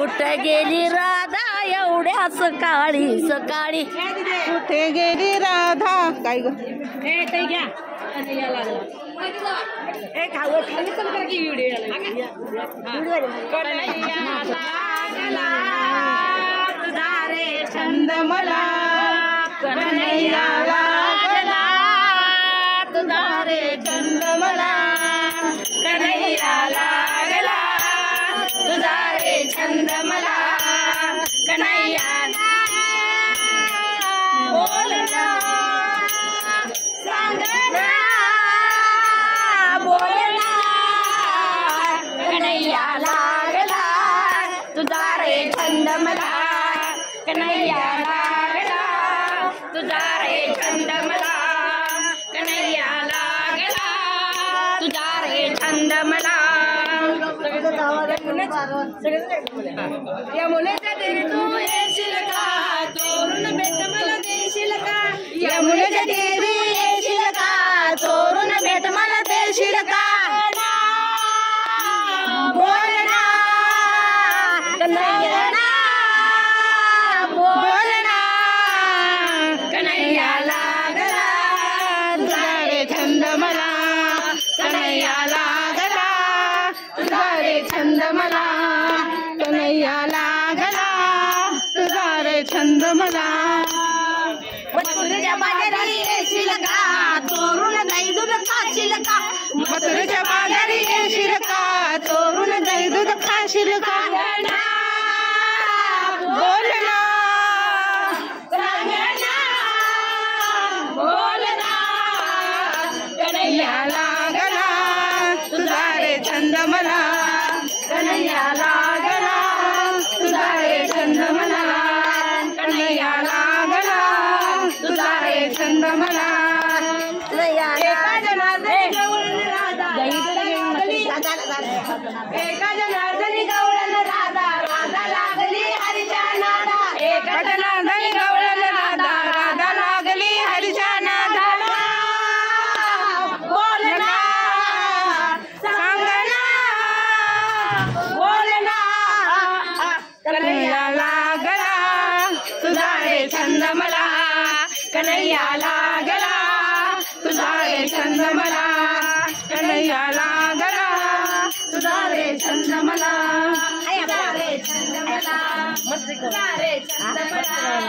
कुठे गेली राधा एवढ्या सकाळी सकाळी कुठे गेली राधा काय ग घ्या छंद मला कन्हैया लागला तुझा रे छंद मला कन्हैया लागला तुझा रे छंद मला कन्हैया बोलना सांगना बोलना कन्हैया लागला तुझा रे छंद मला कन्हैया लागला तुझा रे छंद मला कन्हैया लागला तुझा रे छंद मला यमुनेच्या तीरी तू येशील का चोरून भेट मला देशील का यमुनेच्या तीरी येशील का चोरून भेट मला देशील का बोलना कन्हैया बोलना कन्हैया लागला तुझा रे छंद मला कन्हैया लागला तुझा रे छंद मला कन्हैया लागला तुझा रे छंद मला मथुरेच्या बाजारी येशील का चोरून दही दूध खाशील का मथुरेच्या बाजारी येशील का चोरून दही दूध खाशील का बोलना बोलना कन्हैया लागला तुझा रे छंद मला कन्हैया लागला तुझा रे छंद मला कन्हैया लागला तुझा रे छंद मला एका जनार्दनी गवळण राधा एका जनार्दनी गवळण राधा राधा लागली हरीच्या नादा एका जनार्दनी गवळण राधा राधा लागली हरीच्या नादाला बोलना सांगना बोलना कन्हैया लागला तुझा रे छंद मला कन्हैया लागला तुझा रे छंद मला कन्हैया लागला तुझा रे छंद मला तुझा रे छंद मला तुझा रे छंद मला